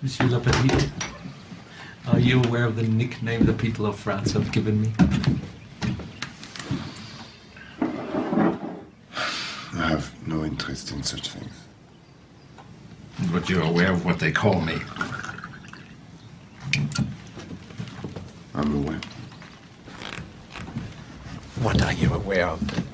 Monsieur Lapetit, are you aware of the nickname the people of France have given me? I have no interest in such things. But you're aware of what they call me. I'm aware. What are you aware of?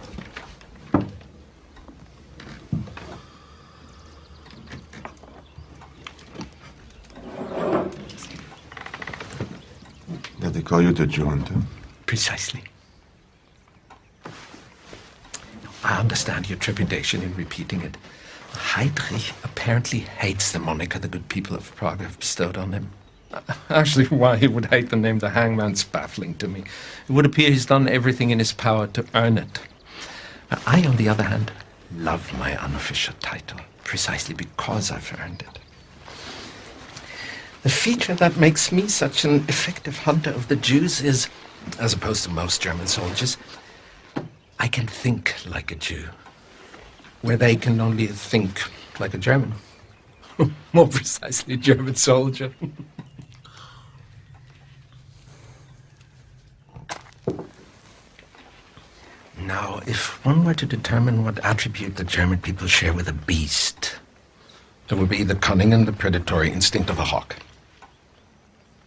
That they call you the Jew hunter? Precisely. I understand your trepidation in repeating it. Heydrich apparently hates the moniker the good people of Prague have bestowed on him. Actually, why he would hate the name the hangman's baffling to me. It would appear he's done everything in his power to earn it. I, on the other hand, love my unofficial title, precisely because I've earned it. The feature that makes me such an effective hunter of the Jews is, as opposed to most German soldiers, I can think like a Jew, where they can only think like a German. More precisely, a German soldier. Now, if one were to determine what attribute the German people share with a beast, it would be the cunning and the predatory instinct of a hawk.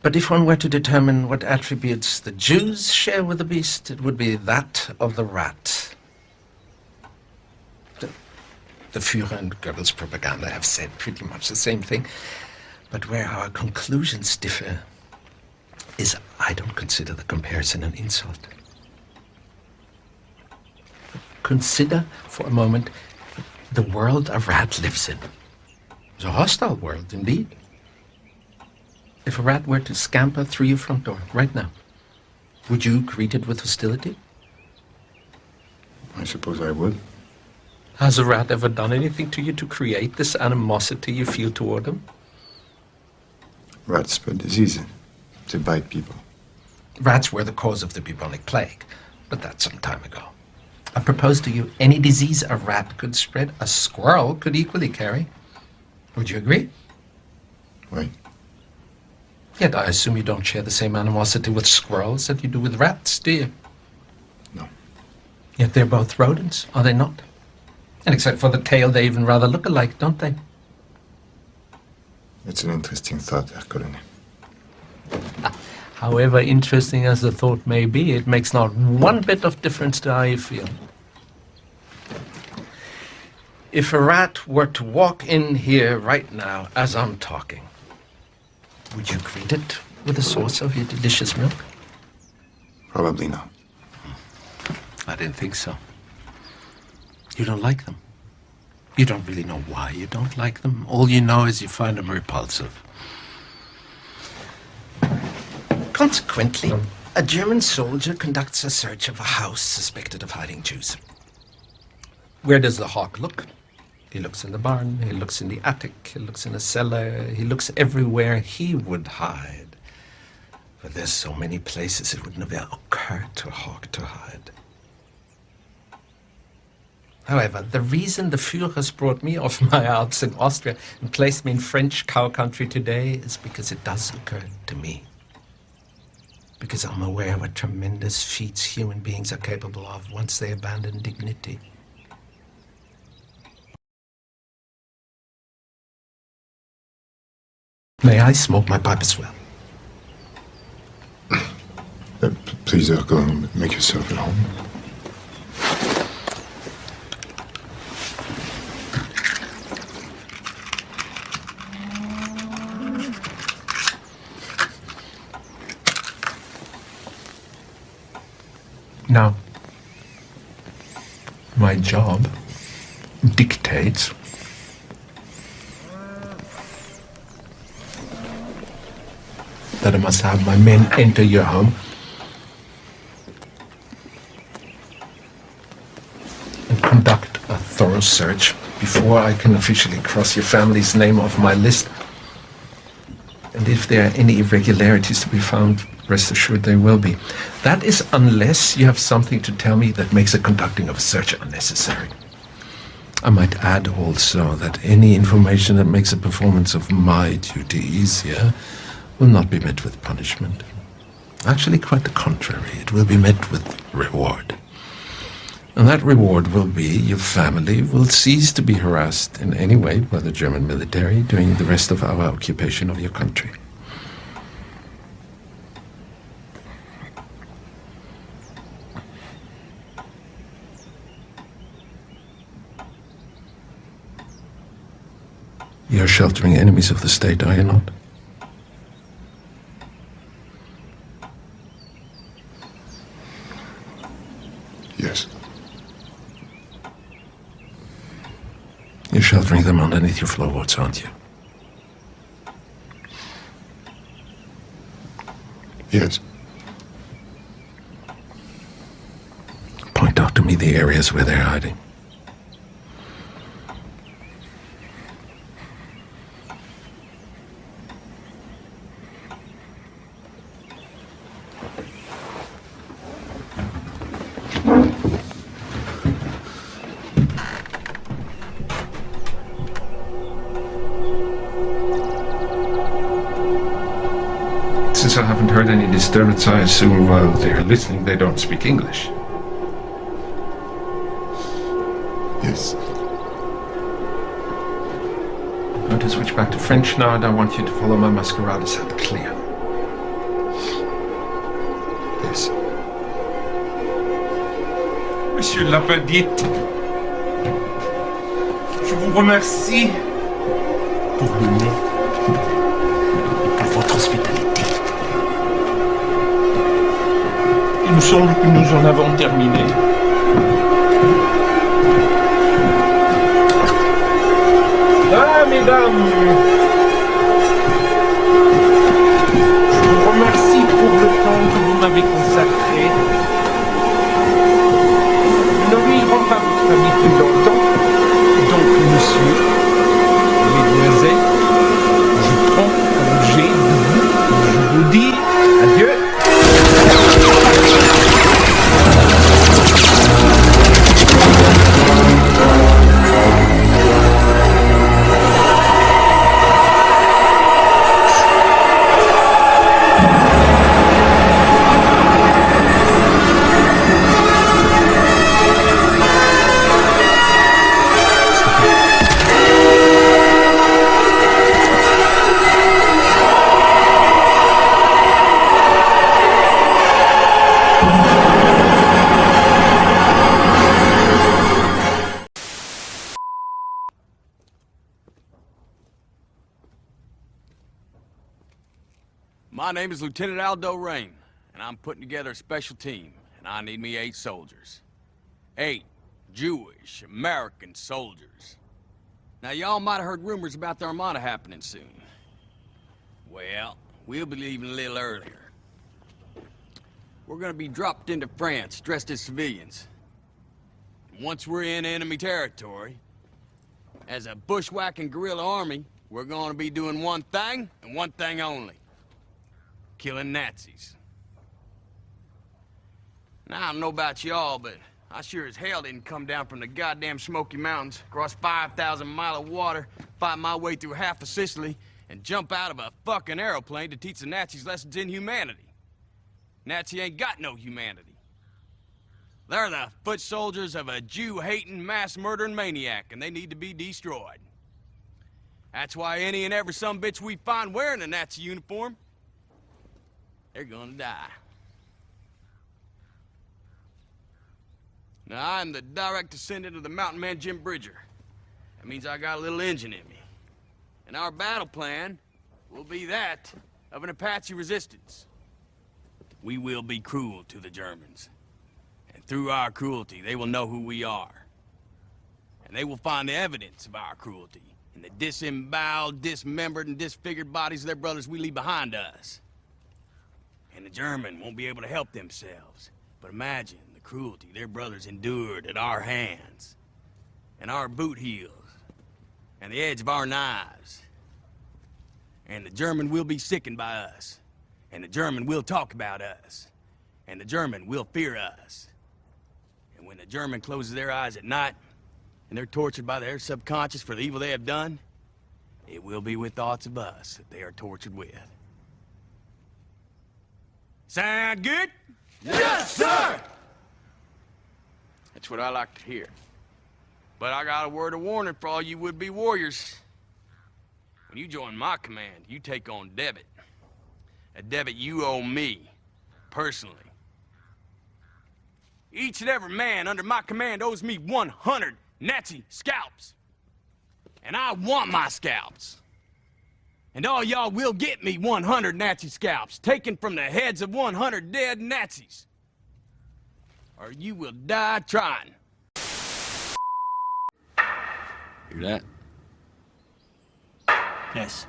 But if one were to determine what attributes the Jews share with the beast, it would be that of the rat. The Führer and Goebbels' propaganda have said pretty much the same thing, but where our conclusions differ is I don't consider the comparison an insult. Consider for a moment the world a rat lives in. It's a hostile world, indeed. If a rat were to scamper through your front door right now, would you greet it with hostility? I suppose I would. Has a rat ever done anything to you to create this animosity you feel toward him? Rats spread diseases. They bite people. Rats were the cause of the bubonic plague, but that's some time ago. I propose to you any disease a rat could spread, a squirrel could equally carry. Would you agree? Right. Yet I assume you don't share the same animosity with squirrels that you do with rats, do you? No. Yet they're both rodents, are they not? And except for the tail, they even rather look alike, don't they? It's an interesting thought, Herr Colonel. However interesting as the thought may be, it makes not one bit of difference to how you feel. If a rat were to walk in here right now as I'm talking, would you greet it with a source of your delicious milk? Probably not. I didn't think so. You don't like them. You don't really know why you don't like them. All you know is you find them repulsive. Consequently, a German soldier conducts a search of a house suspected of hiding Jews. Where does the hawk look? He looks in the barn, he looks in the attic, he looks in the cellar, he looks everywhere he would hide. But there's so many places it would never occur to a hawk to hide. However, the reason the Führers brought me off my Alps in Austria and placed me in French cow country today is because it does occur to me. Because I'm aware what tremendous feats human beings are capable of once they abandon dignity. May I smoke my pipe as well? Please, Herr Colonel, make yourself at home. Now, my job dictates that I must have my men enter your home and conduct a thorough search before I can officially cross your family's name off my list. And if there are any irregularities to be found, rest assured there will be. That is unless you have something to tell me that makes the conducting of a search unnecessary. I might add also that any information that makes the performance of my duty easier will not be met with punishment. Actually, quite the contrary. It will be met with reward. And that reward will be your family will cease to be harassed in any way by the German military during the rest of our occupation of your country. You're sheltering enemies of the state, are you not? Yes. You're sheltering them underneath your floorboards, aren't you? Yes. Point out to me the areas where they're hiding. Since I haven't heard any disturbance, I assume while they're listening they don't speak English. Yes. I'm going to switch back to French now, and I want you to follow my masquerade set clear. Yes. Monsieur Lapidite, je vous remercie pour le lait et pour votre hospitalité. Il me semble que nous en avons terminé. Ah, mesdames, je vous remercie pour le temps que vous m'avez consacré. Nous ne vivrons pas votre famille plus longtemps. Donc, monsieur, mesdemoiselles, je prends congé de vous. Je vous dis adieu. My name is Lieutenant Aldo Raine, and I'm putting together a special team, and I need me 8 soldiers. 8 Jewish American soldiers. Now, y'all might have heard rumors about the Armada happening soon. Well, we'll be leaving a little earlier. We're gonna be dropped into France, dressed as civilians. And once we're in enemy territory, as a bushwhacking guerrilla army, we're gonna be doing one thing, and one thing only. Killing Nazis. Now, I don't know about y'all, but I sure as hell didn't come down from the goddamn Smoky Mountains, cross 5,000 miles of water, fight my way through half of Sicily, and jump out of a fucking airplane to teach the Nazis lessons in humanity. Nazi ain't got no humanity. They're the foot soldiers of a Jew-hating, mass-murdering maniac, and they need to be destroyed. That's why any and every sumbitch we find wearing a Nazi uniform, they're gonna die. Now, I'm the direct descendant of the mountain man Jim Bridger. That means I got a little engine in me. And our battle plan will be that of an Apache resistance. We will be cruel to the Germans. And through our cruelty, they will know who we are. And they will find the evidence of our cruelty in the disemboweled, dismembered, and disfigured bodies of their brothers we leave behind us. And the German won't be able to help themselves. But imagine the cruelty their brothers endured at our hands. And our boot heels. And the edge of our knives. And the German will be sickened by us. And the German will talk about us. And the German will fear us. And when the German closes their eyes at night, and they're tortured by their subconscious for the evil they have done, it will be with thoughts of us that they are tortured with. Sound good? Yes, sir! That's what I like to hear. But I got a word of warning for all you would-be warriors. When you join my command, you take on debit. A debit you owe me, personally. Each and every man under my command owes me 100 Nazi scalps. And I want my scalps. And all y'all will get me 100 Nazi scalps, taken from the heads of 100 dead Nazis. Or you will die trying. Hear that? Yes.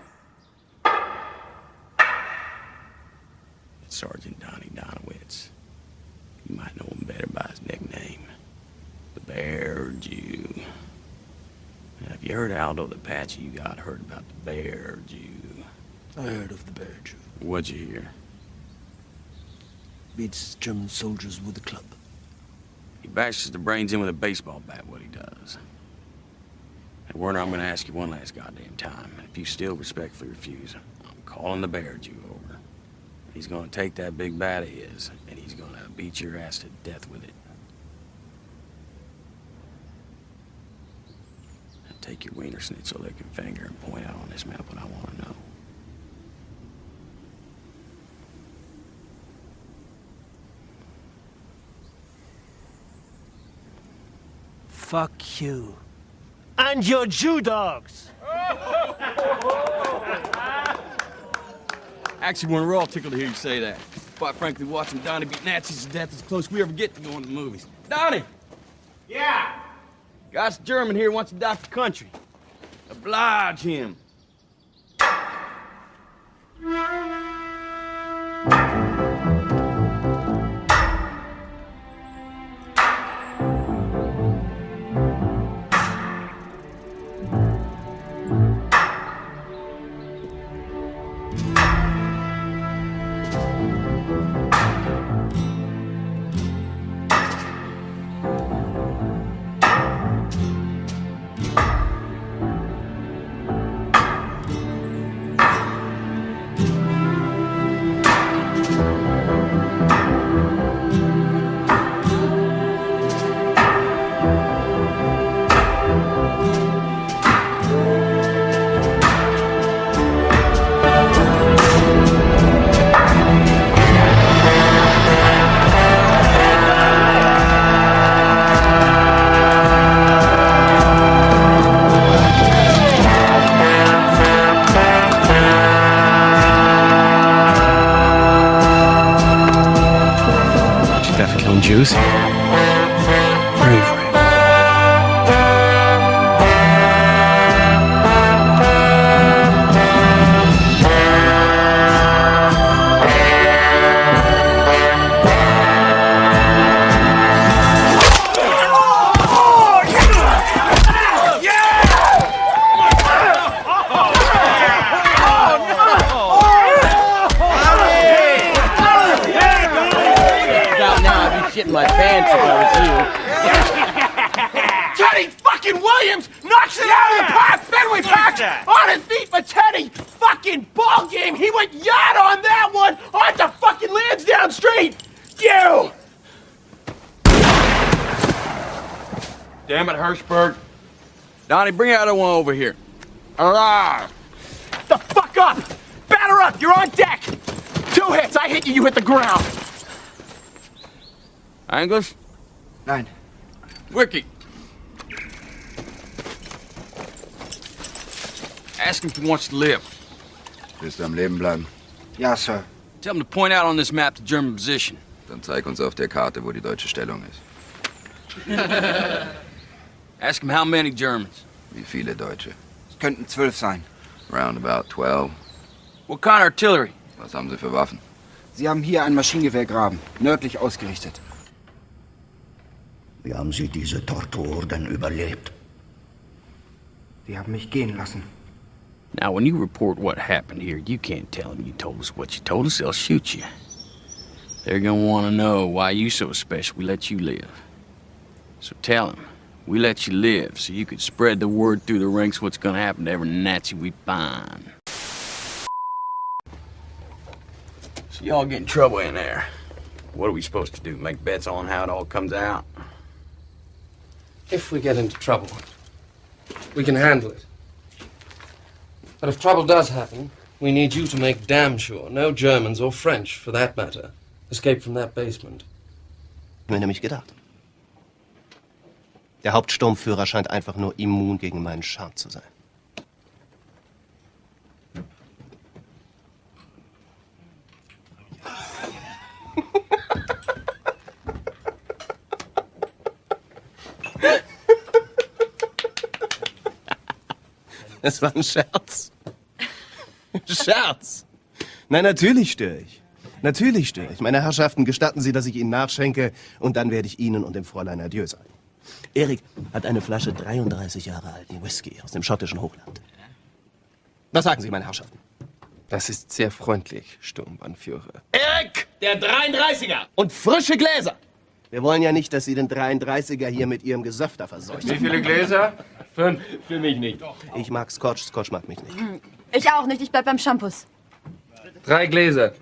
It's Sergeant Donnie Donowitz. You might know him better by his nickname, the Bear Jew. Have you heard Aldo the Apache? You got heard about the Bear Jew. I heard of the Bear Jew. What'd you hear? Beats German soldiers with a club. He bashes the brains in with a baseball bat, what he does. And Werner, I'm gonna ask you one last goddamn time. If you still respectfully refuse, I'm calling the Bear Jew over. He's gonna take that big bat of his, and he's gonna beat your ass to death with it. Now take your wiener schnitzel licking finger and point out on this map what I wanna know. Fuck you. And your Jew dogs! Actually, we're all tickled to hear you say that. Quite frankly, watching Donnie beat Nazis to death is close we ever get to going to the movies. Donnie! Yeah? Guy's German here wants to die for country. Oblige him. Jews? Bravery. My pants if I was you. Teddy fucking Williams knocks it out of the park! Fenway Park on his feet for Teddy! Fucking ball game! He went yacht on that one onto fucking Lansdowne Street! You! Damn it, Hirschberg. Donnie, bring that other one over here. Hurrah! The fuck up! Batter up! You're on deck! 2 hits! I hit you, you hit the ground! English? Nein. Wiki. Ask him if he wants to live. Willst du am Leben bleiben? Ja, Sir. Tell him to point out on this map the German position. Dann zeig uns auf der Karte, wo die deutsche Stellung ist. Ask him how many Germans. Wie viele Deutsche? Es könnten 12 sein. Round about 12. What kind of artillery? Was haben sie für Waffen? Sie haben hier ein Maschinengewehrgraben, nördlich ausgerichtet. Wie haben Sie diese Tortur denn überlebt? Sie haben mich gehen lassen. Now, when you report what happened here, you can't tell them you told us what you told us. They'll shoot you. They're gonna want to know why you so special we let you live. So tell them We let you live so you could spread the word through the ranks what's gonna happen to every Nazi we find. So y'all get in trouble in there. What are we supposed to do? Make bets on how it all comes out? If we get into trouble, we can handle it. But if trouble does happen, we need you to make damn sure no Germans or French, for that matter, escape from that basement. Ich habe mir nämlich gedacht. Der Hauptsturmführer scheint einfach nur immun gegen meinen Charme zu sein. Das war ein Scherz. Scherz. Nein, natürlich störe ich. Natürlich störe ich. Meine Herrschaften, gestatten Sie, dass ich Ihnen nachschenke und dann werde ich Ihnen und dem Fräulein Adieu sagen. Erik hat eine Flasche 33 Jahre alten Whisky aus dem schottischen Hochland. Was sagen Sie, meine Herrschaften? Das ist sehr freundlich, Sturmbannführer. Erik, der 33er! Und frische Gläser! Wir wollen ja nicht, dass Sie den 33er hier mit Ihrem Gesöfter verseuchen. Wie viele Gläser? 5. Für mich nicht. Ich mag Scotch, Scotch mag mich nicht. Ich auch nicht, ich bleib beim Shampoos. 3 Gläser.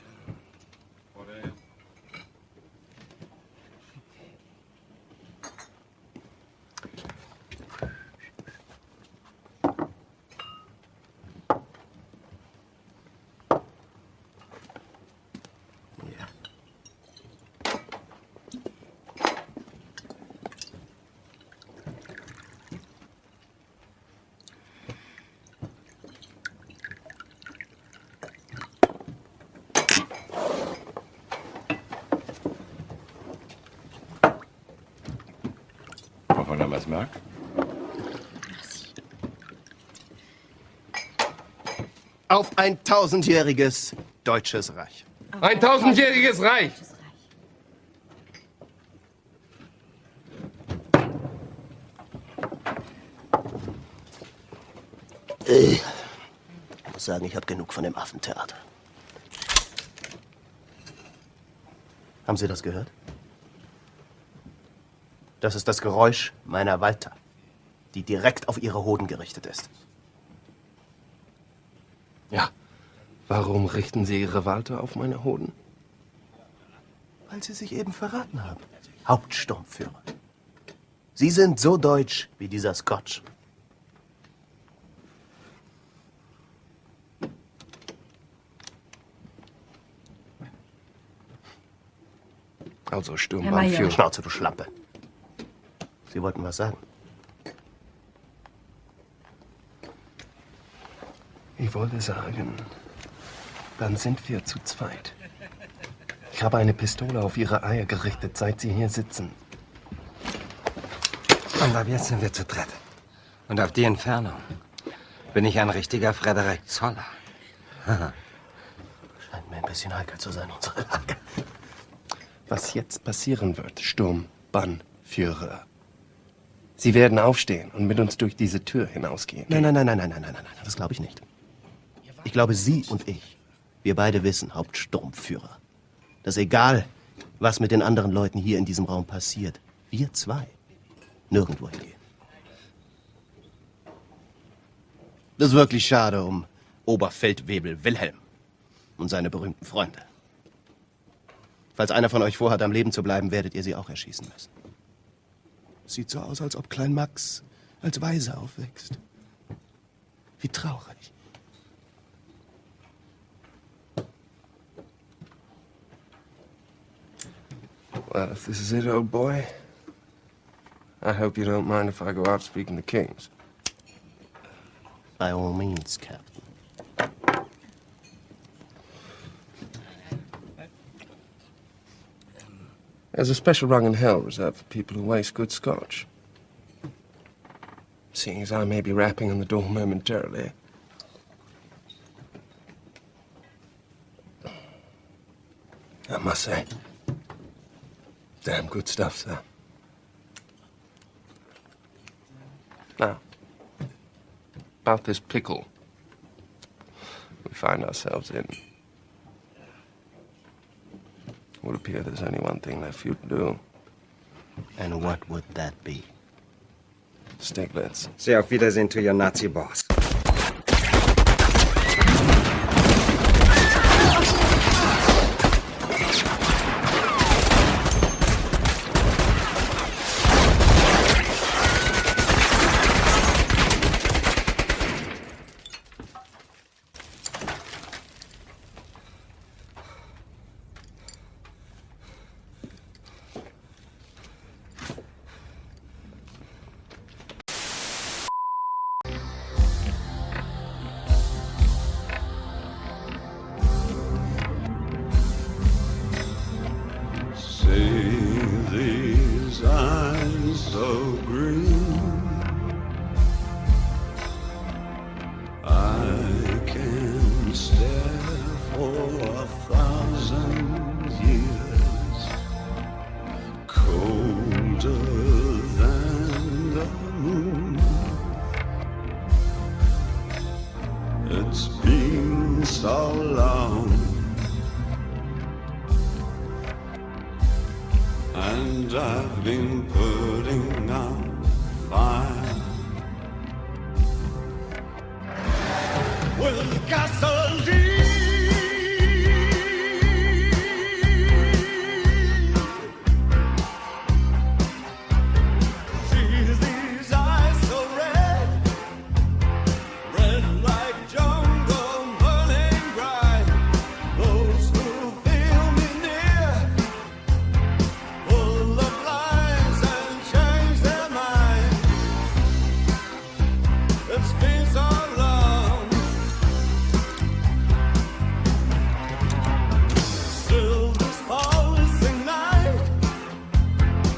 Wovon er was mag? Auf ein 1000-jähriges deutsches Reich. Ein 1000-jähriges Reich. Ich muss sagen, ich habe genug von dem Affentheater. Haben Sie das gehört? Das ist das Geräusch meiner Walter, die direkt auf Ihre Hoden gerichtet ist. Ja. Warum richten Sie Ihre Walter auf meine Hoden? Weil Sie sich eben verraten haben. Hauptsturmführer. Sie sind so deutsch wie dieser Scotch. Also Sturmbannführer. Schnauze, du Schlampe. Sie wollten was sagen. Ich wollte sagen, dann sind wir zu zweit. Ich habe eine Pistole auf Ihre Eier gerichtet, seit Sie hier sitzen. Und ab jetzt sind wir zu dritt. Und auf die Entfernung bin ich ein richtiger Frederik Zoller. Scheint mir ein bisschen heikel zu sein, unsere Lage. Was jetzt passieren wird, Sturmbannführer. Sie werden aufstehen und mit uns durch diese Tür hinausgehen. Nein, das glaube ich nicht. Ich glaube, Sie und ich, wir beide wissen, Hauptsturmführer, dass egal, was mit den anderen Leuten hier in diesem Raum passiert, wir zwei nirgendwo hingehen. Das ist wirklich schade um Oberfeldwebel Wilhelm und seine berühmten Freunde. Falls einer von euch vorhat, am Leben zu bleiben, werdet ihr sie auch erschießen müssen. Sieht so aus, als ob Klein Max als Waise aufwächst. Wie traurig. Well, if this is it, old boy, I hope you don't mind if I go out speaking to kings. By all means, Captain. There's a special rung in hell reserved for people who waste good scotch. Seeing as I may be rapping on the door momentarily. I must say, damn good stuff, sir. Now, about this pickle we find ourselves in. It would appear there's only one thing left for you to do. And what would that be? Stiglitz. Say auf Wiedersehen to your Nazi boss. These eyes so green, I can stare for 1,000 years, colder than the moon. It's been so long, and I've been putting out fire with gasoline. See these eyes so red, red like jungle burning bright. Those who feel me near, full of lies and change their mind. It's been so long, still this pulsing night,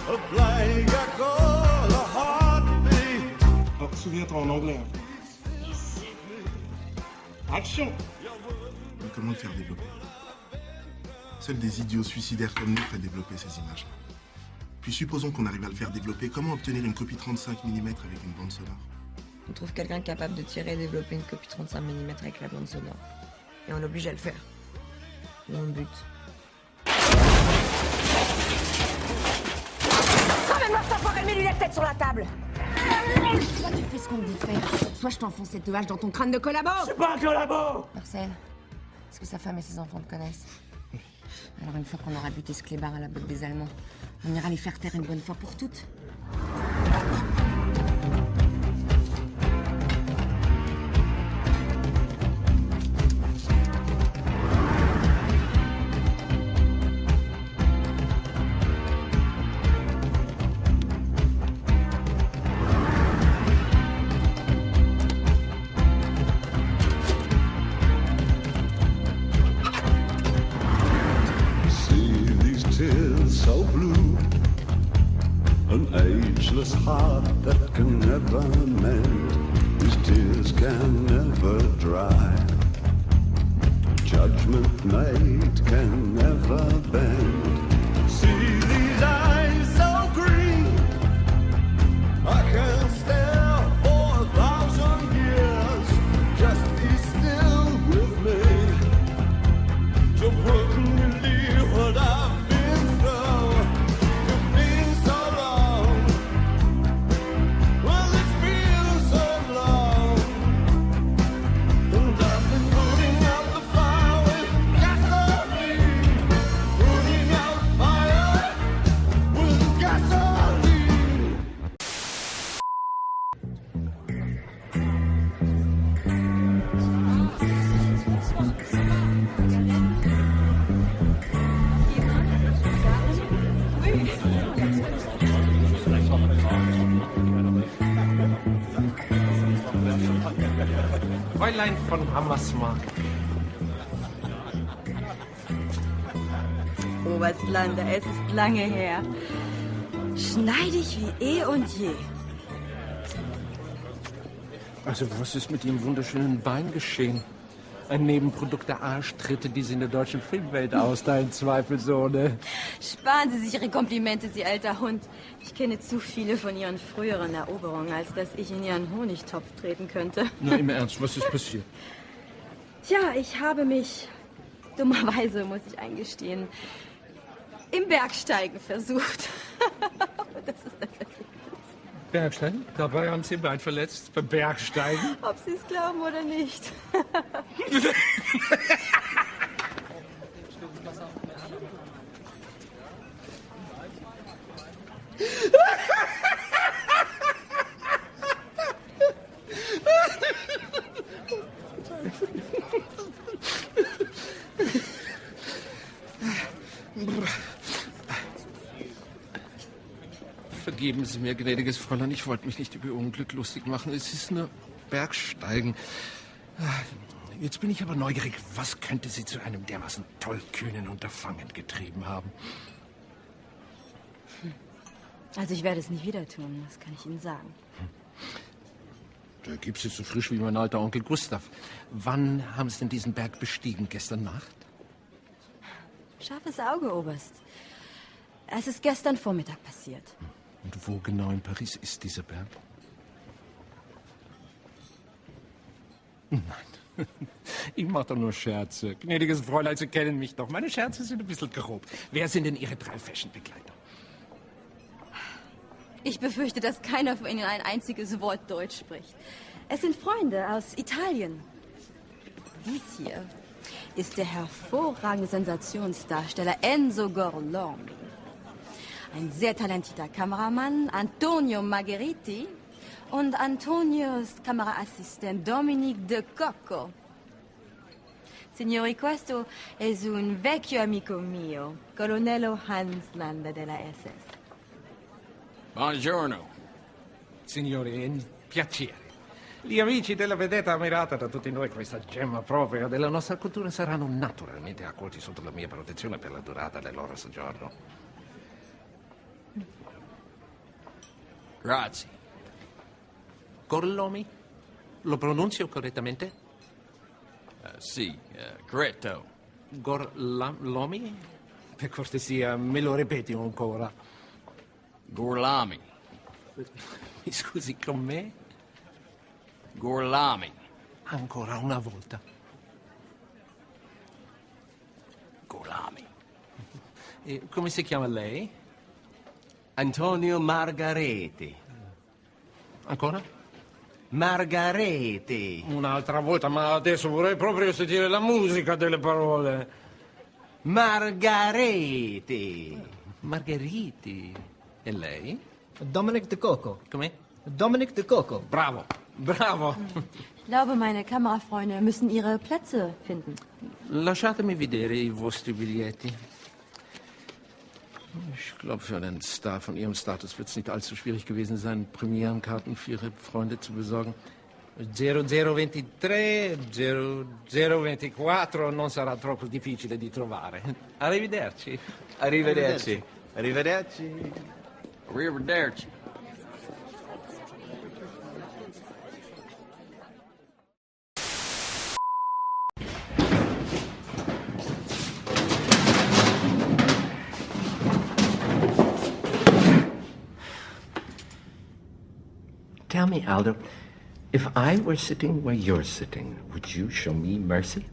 a plague echo, a heartbeat. Oh, souviens-toi en anglais. Action! Mais comment le faire développer? Seuls des idiots suicidaires comme nous peuvent développer ces images-là. Puis supposons qu'on arrive à le faire développer, comment obtenir une copie 35 mm avec une bande sonore? On trouve quelqu'un capable de tirer et développer une copie 35 mm avec la bande sonore. Et on l'oblige à le faire. Mon but. Ramène-moi cet enfoiré, mets-lui la tête sur la table. Soit tu fais ce qu'on te dit de faire, soit je t'enfonce cette hache dans ton crâne de collabo. Je suis pas un collabo! Marcel, est-ce que sa femme et ses enfants te connaissent? Alors une fois qu'on aura buté ce clébard à la botte des Allemands, on ira les faire taire une bonne fois pour toutes. See these tears so blue, an ageless heart that can never mend. These tears can never dry. Judgment made can never bend. See these eyes so green, I can stare for 1,000 years. Just be still with me. You wouldn't believe what I've been through. It's been so long. Well, it's been so long. And I've been putting out the fire with gasoline. Putting out fire with gasoline. Fräulein von Hammersmark. Oberstlander, es ist lange her. Schneidig wie eh und je. Also, was ist mit Ihrem wunderschönen Bein geschehen? Ein Nebenprodukt der Arschtritte, die Sie in der deutschen Filmwelt austeilen, zweifelsohne. Sparen Sie sich Ihre Komplimente, Sie alter Hund. Ich kenne zu viele von Ihren früheren Eroberungen, als dass ich in Ihren Honigtopf treten könnte. Na, im Ernst, was ist passiert? Tja, ich habe mich, dummerweise muss ich eingestehen, im Bergsteigen versucht. Das ist das Ergebnis. Bergsteigen? Dabei haben Sie beide verletzt. Beim Bergsteigen? Ob Sie es glauben oder nicht. Vergeben Sie mir, gnädiges Fräulein, ich wollte mich nicht über Ihr Unglück lustig machen. Es ist nur Bergsteigen. Jetzt bin ich aber neugierig. Was könnte Sie zu einem dermaßen tollkühnen Unterfangen getrieben haben? Also ich werde es nicht wieder tun, das kann ich Ihnen sagen. Da gibt's es so frisch wie mein alter Onkel Gustav. Wann haben Sie denn diesen Berg bestiegen? Gestern Nacht? Scharfes Auge, Oberst. Es ist gestern Vormittag passiert. Und wo genau in Paris ist dieser Berg? Nein, ich mache doch nur Scherze. Gnädiges Fräulein, Sie kennen mich doch. Meine Scherze sind ein bisschen grob. Wer sind denn Ihre 3 Fashion-Begleiter? Ich befürchte, dass keiner von Ihnen ein einziges Wort Deutsch spricht. Es sind Freunde aus Italien. Dies hier ist der hervorragende Sensationsdarsteller Enzo Gorlami. Ein sehr talentierter Kameramann, Antonio Margheriti, und Antonios Kameraassistent Dominique De Cocco. Signori, questo è un vecchio amico mio, colonnello Hans Landa della SS. Buongiorno. Signori, è un piacere. Gli amici della vedetta ammirata da tutti noi, questa gemma propria della nostra cultura, saranno naturalmente accolti sotto la mia protezione per la durata del loro soggiorno. Grazie. Gorlomi? Lo pronuncio correttamente? Sì, corretto. Gorlomi? Per cortesia, me lo ripeti ancora. Gorlami. Mi scusi, con me? Gorlami. Ancora una volta. Gorlami. E come si chiama lei? Antonio Margareti. Ancora? Margareti. Un'altra volta, ma adesso vorrei proprio sentire la musica delle parole. Margareti. Margheriti. E lei? Dominic De Cocco. Come? Dominic De Cocco. Bravo, bravo. Ich glaube, meine Kamerafreunde müssen ihre Plätze finden. Lasciatemi vedere I vostri biglietti. Ich glaube, für einen Star von Ihrem Status wird es nicht allzu schwierig gewesen sein, Premierenkarten für Ihre Freunde zu besorgen. 0023, 0024 non sarà troppo difficile di trovare. Arrivederci. Arrivederci. Arrivederci. Arrivederci. Tell me, Aldo, if I were sitting where you're sitting, would you show me mercy?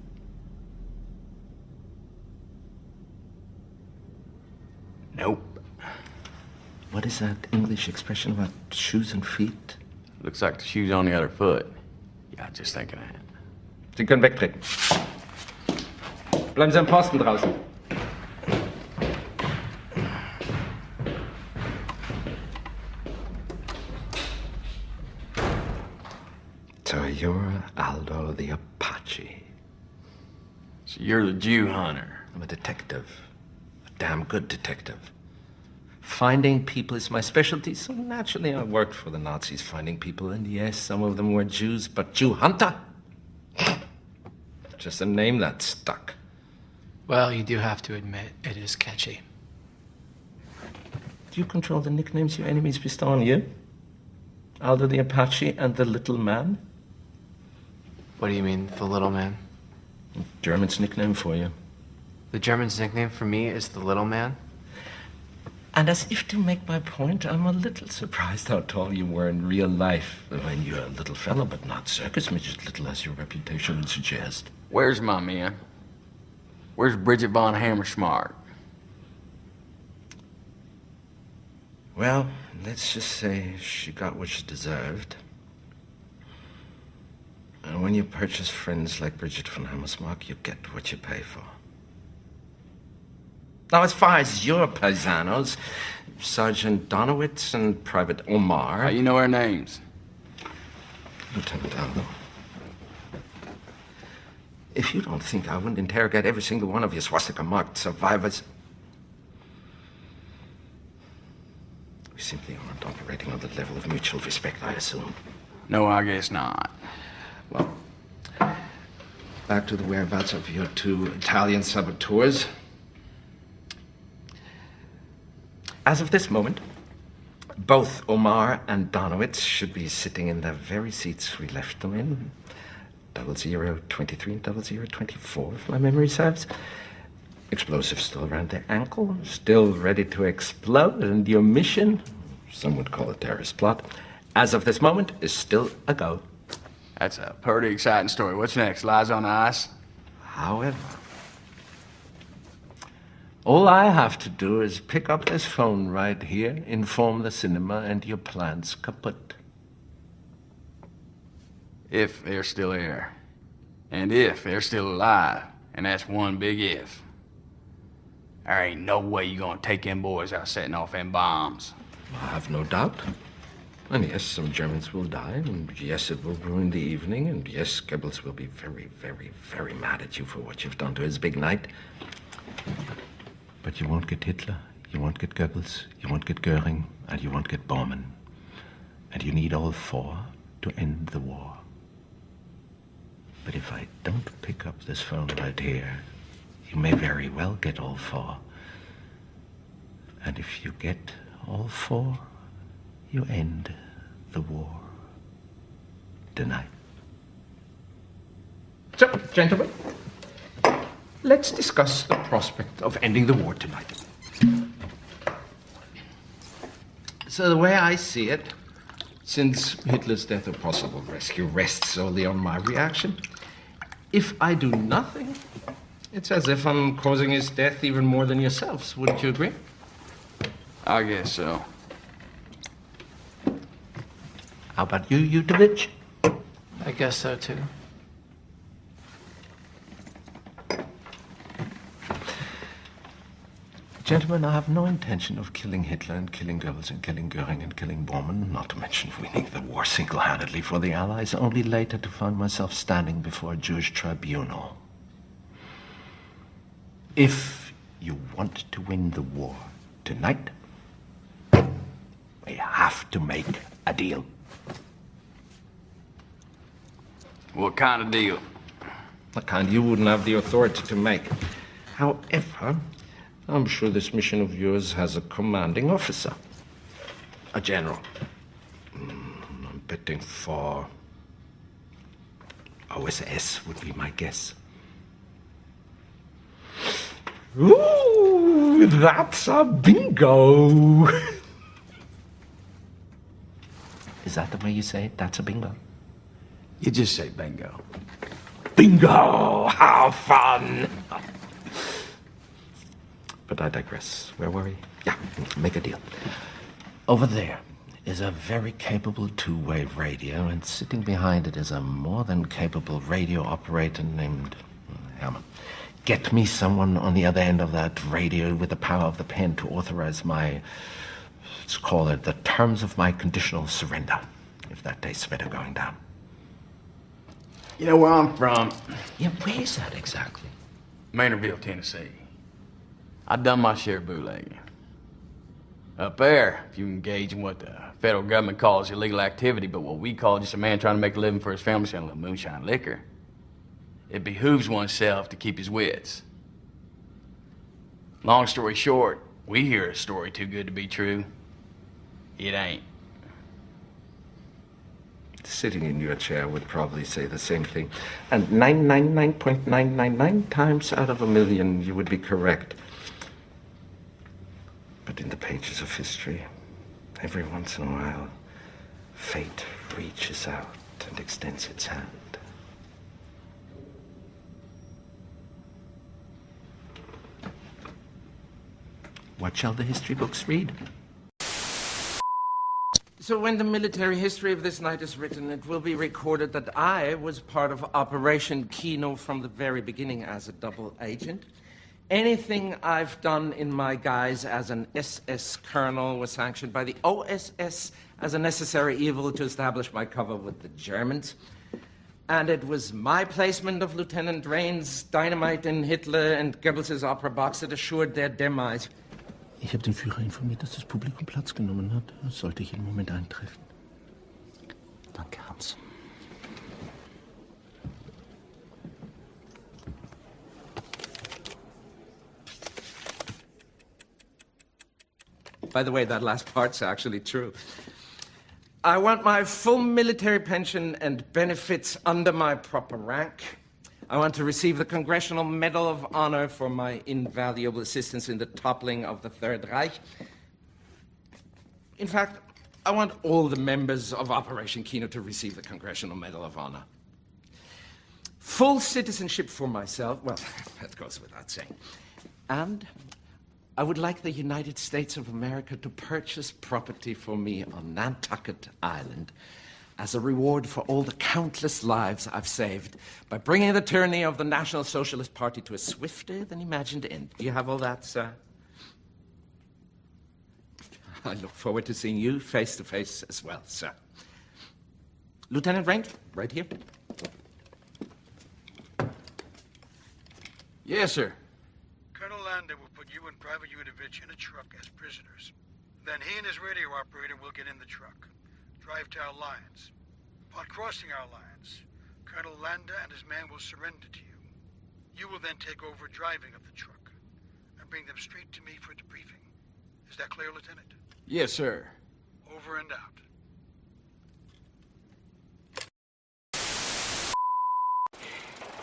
Nope. What is that English expression about shoes and feet? Looks like the shoe's on the other foot. Yeah, just thinking that. Sie können wegtreten. Bleiben Sie am Posten draußen. So you're Aldo the Apache. So you're the Jew hunter. I'm a detective. A damn good detective. Finding people is my specialty, so naturally I worked for the Nazis finding people, and yes, some of them were Jews, but Jew hunter? Just a name that stuck. Well, you do have to admit, it is catchy. Do you control the nicknames your enemies bestow on you? Aldo the Apache and the Little Man? What do you mean, the little man? German's nickname for you. The German's nickname for me is the little man? And as if to make my point, I'm a little surprised how tall you were in real life. I mean, you're a little fellow, but not circus midget little as your reputation would suggest. Where's my man? Where's Bridget von Hammersmark? Well, let's just say she got what she deserved. And when you purchase friends like Bridget von Hammersmark, you get what you pay for. Now, as far as your paisanos, Sergeant Donowitz and Private Omar... How you know our names? Lieutenant Aldo. If you don't think I wouldn't interrogate every single one of your swastika-marked survivors... We simply aren't operating on the level of mutual respect, I assume. No, I guess not. Well, back to the whereabouts of your two Italian saboteurs. As of this moment, both Omar and Donowitz should be sitting in the very seats we left them in. 0023 and 0024, if my memory serves. Explosives still around their ankle, still ready to explode, and your mission, some would call it terrorist plot, as of this moment, is still a go. That's a pretty exciting story. What's next? Lies on ice? However, all I have to do is pick up this phone right here, inform the cinema, and your plan's kaput. If they're still here. And if they're still alive. And that's one big if. There ain't no way you're gonna take them boys out setting off them bombs. I have no doubt. And yes, some Germans will die, and yes, it will ruin the evening, and yes, Goebbels will be very, very, very mad at you for what you've done to his big night. But you won't get Hitler, you won't get Goebbels, you won't get Goering, and you won't get Bormann. And you need all four to end the war. But if I don't pick up this phone right here, you may very well get all four. And if you get all four, you end the war tonight. So, gentlemen, let's discuss the prospect of ending the war tonight. So the way I see it, since Hitler's death or possible rescue rests solely on my reaction, if I do nothing, it's as if I'm causing his death even more than yourselves. Wouldn't you agree? I guess so. How about you, Yutovich? I guess so, too. Gentlemen, I have no intention of killing Hitler and killing Goebbels and killing Goering and killing Bormann, not to mention winning the war single-handedly for the Allies, only later to find myself standing before a Jewish tribunal. If you want to win the war tonight, we have to make a deal. What kind of deal? The kind you wouldn't have the authority to make. However, I'm sure this mission of yours has a commanding officer. A general. I'm betting for OSS would be my guess. Ooh, that's a bingo. Is that the way you say it? That's a bingo? You just say bingo. Bingo! How fun! But I digress. Where were we? Yeah, make a deal. Over there is a very capable two-way radio, and sitting behind it is a more than capable radio operator named Herman. Get me someone on the other end of that radio with the power of the pen to authorize my, let's call it, the terms of my conditional surrender, if that day's better going down. You know where I'm from? Yeah, where is that exactly? Maynardville, Tennessee. I've done my share of bootlegging. Up there, if you engage in what the federal government calls illegal activity, but what we call just a man trying to make a living for his family selling a little moonshine liquor, it behooves oneself to keep his wits. Long story short, we hear a story too good to be true. It ain't. Sitting in your chair would probably say the same thing. And 999.999 times out of a million, you would be correct. But in the pages of history, every once in a while, fate reaches out and extends its hand. What shall the history books read? So when the military history of this night is written, it will be recorded that I was part of Operation Kino from the very beginning as a double agent. Anything I've done in my guise as an SS colonel was sanctioned by the OSS as a necessary evil to establish my cover with the Germans. And it was my placement of Lieutenant Raine's dynamite in Hitler and Goebbels' opera box that assured their demise. Ich habe den Führer informiert, dass das Publikum Platz genommen hat. Das sollte jeden Moment eintreffen. Danke, Hans. By the way, that last part's actually true. I want my full military pension and benefits under my proper rank. I want to receive the Congressional Medal of Honor for my invaluable assistance in the toppling of the Third Reich. In fact, I want all the members of Operation Kino to receive the Congressional Medal of Honor. Full citizenship for myself, well, that goes without saying. And I would like the United States of America to purchase property for me on Nantucket Island as a reward for all the countless lives I've saved by bringing the tyranny of the National Socialist Party to a swifter than imagined end. Do you have all that, sir? I look forward to seeing you face to face as well, sir. Lieutenant Raine, right here. Yes, sir. Colonel Landa will put you and Private Yudovich in a truck as prisoners. Then he and his radio operator will get in the truck, drive to our lines. Upon crossing our lines, Colonel Landa and his man will surrender to you. You will then take over driving of the truck and bring them straight to me for debriefing. Is that clear, Lieutenant? Yes, sir. Over and out.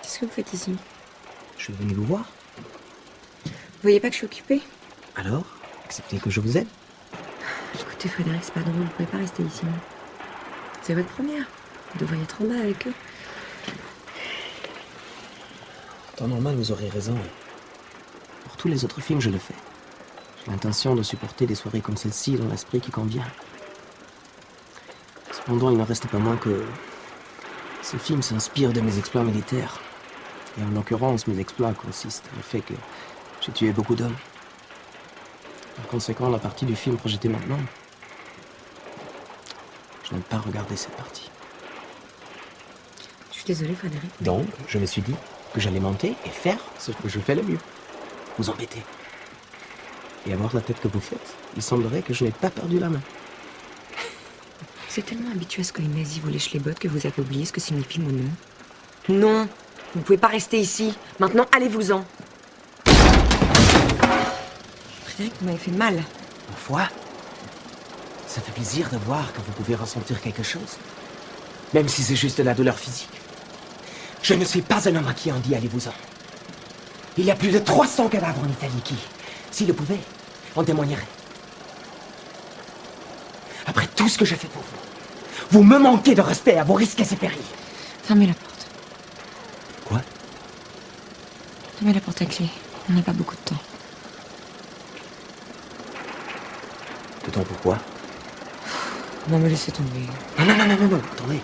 Qu'est-ce que vous faites ici? Je suis venu vous voir. Vous voyez pas que je suis occupée? Alors, acceptez que je vous aide. Écoutez, Frédéric, c'est pas drôle, vous pouvez pas rester ici. C'est votre première. Vous devriez être en bas avec eux. En temps normal, vous aurez raison. Pour tous les autres films, je le fais. J'ai l'intention de supporter des soirées comme celle-ci dans l'esprit qui convient. Cependant, il ne reste pas moins que ce film s'inspire de mes exploits militaires. Et en l'occurrence, mes exploits consistent dans le fait que j'ai tué beaucoup d'hommes. Par conséquent, la partie du film projetée maintenant, je n'aime pas regarder cette partie. Je suis désolée, Frédéric. Donc, je me suis dit que j'allais monter et faire ce que je fais le mieux. Vous embêter. Et à voir la tête que vous faites, il semblerait que je n'ai pas perdu la main. Vous êtes tellement habitué à ce que les nazis vous lèchent les bottes que vous avez oublié ce que signifie mon nom. Non, vous ne pouvez pas rester ici. Maintenant, allez-vous-en. Frédéric, vous m'avez fait mal. Ma foi, ça fait plaisir de voir que vous pouvez ressentir quelque chose. Même si c'est juste de la douleur physique. Je ne suis pas un homme à qui on dit allez-vous-en. Il y a plus de 300 cadavres en Italie qui, s'ils le pouvaient, en témoigneraient. Après tout ce que j'ai fait pour vous, vous me manquez de respect à vos risques et périls. Fermez la porte. Quoi? Fermez la porte à clé. On n'a pas beaucoup de temps. De temps pourquoi? Non, me laissez tomber. Non, attendez.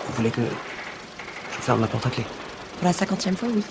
Vous voulez que je ferme la porte à clé? Pour la 50e fois, oui.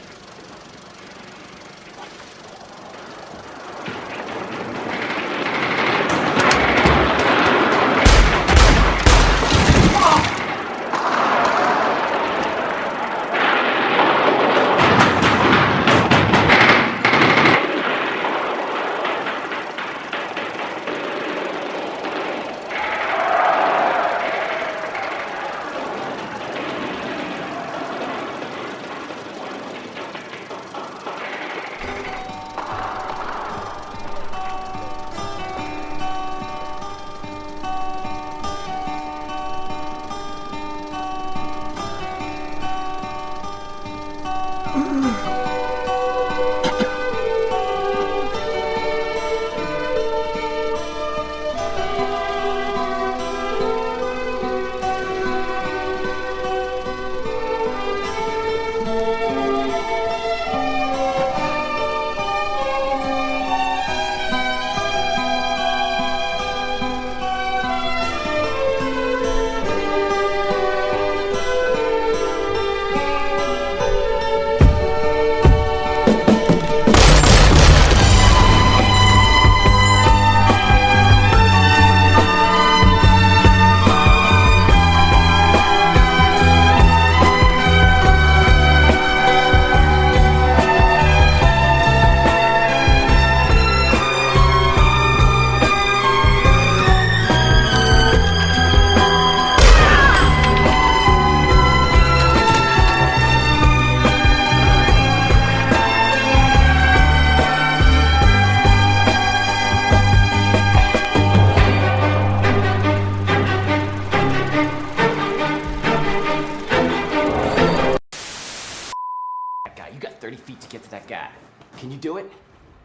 need to get to that guy. Can you do it?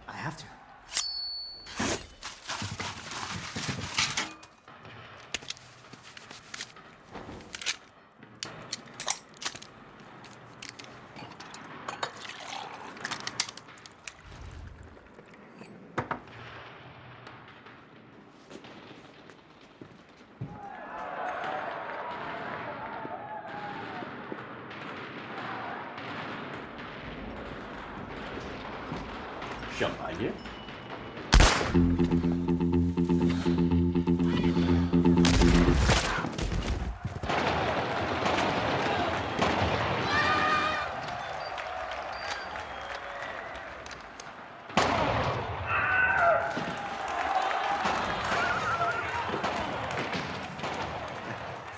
I have to. Champagne.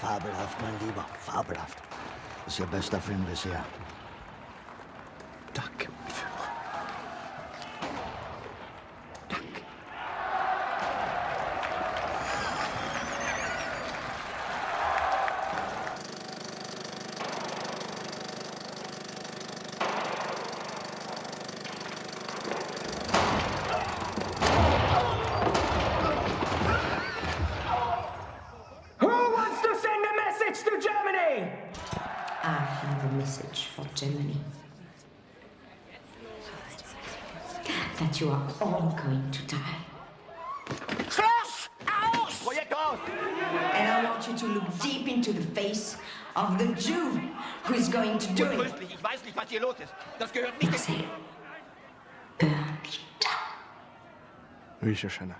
Fabelhaft, mein Lieber, fabelhaft. Das ist Ihr bester Film bisher. Danke, Führer. Who wants to send a message to Germany? I have a message for Germany. That you are all going to die. Schluss! Aus! Projekt aus! And I want you to look deep into the face of the Jew who is going to do it. Untröstlich, ich weiß nicht, was hier los ist. Das gehört nicht Marcel, Oui, Shosanna.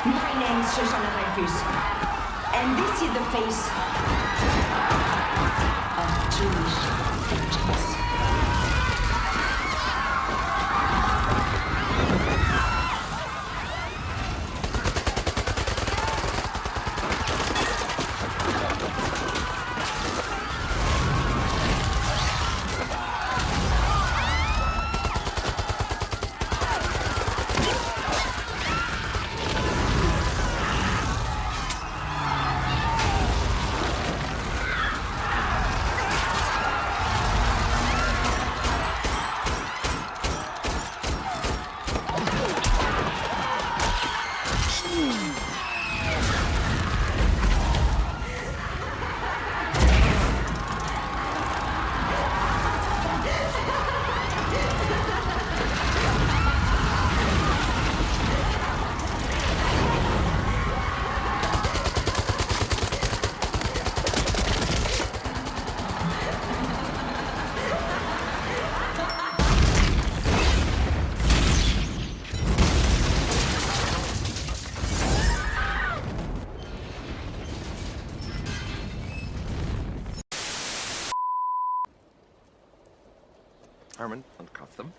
My name is Shosanna Dreyfus, and this is the face of Jewish vengeance. Herman, uncuff them.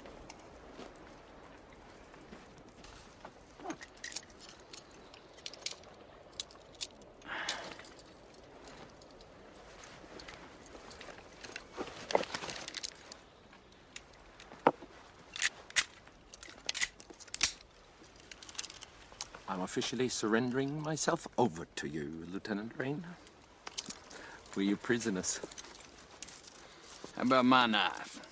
I'm officially surrendering myself over to you, Lieutenant Raine. We're your prisoners. How about my knife?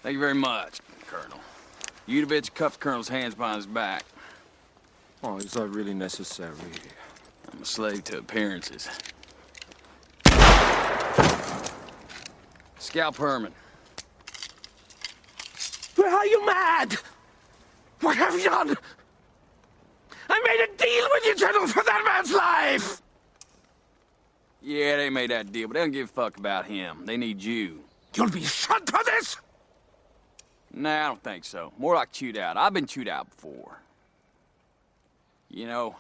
Thank you very much, Colonel. Udovich cuffed Colonel's hands behind his back. Oh, is that really necessary? I'm a slave to appearances. Scalp Herman. Are you mad? What have you done? I made a deal with you, General, for that man's life! Yeah, they made that deal, but they don't give a fuck about him. They need you. You'll be shot for this? Nah, I don't think so. More like chewed out. I've been chewed out before. You know,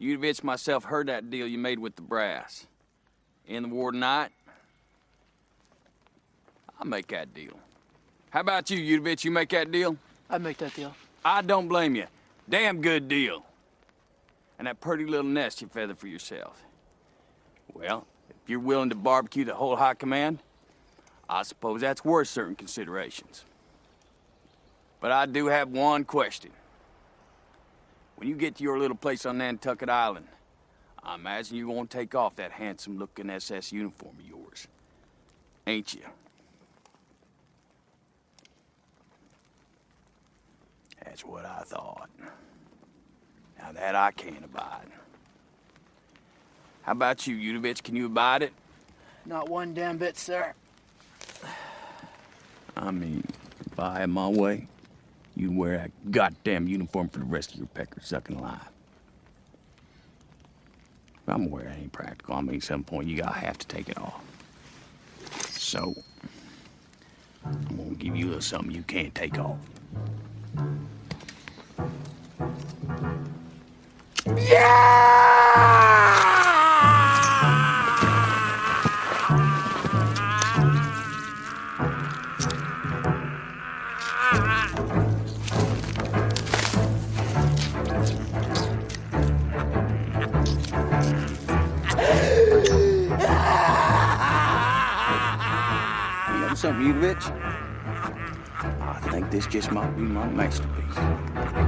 Udovich myself heard that deal you made with the brass. In the war tonight, I'll make that deal. How about you, Udovich? You make that deal? I'd make that deal. I don't blame you. Damn good deal. And that pretty little nest you feather for yourself. Well, if you're willing to barbecue the whole high command, I suppose that's worth certain considerations. But I do have one question. When you get to your little place on Nantucket Island, I imagine you won't take off that handsome-looking SS uniform of yours. Ain't you? That's what I thought. Now that I can't abide. How about you, Udovich? Can you abide it? Not one damn bit, sir. I mean, if I had my way, you'd wear that goddamn uniform for the rest of your pecker-sucking life. If I'm aware it ain't practical. I mean, at some point, you gotta have to take it off. So, I'm gonna give you a little something you can't take off. You know something, Udovich? I think this just might be my masterpiece.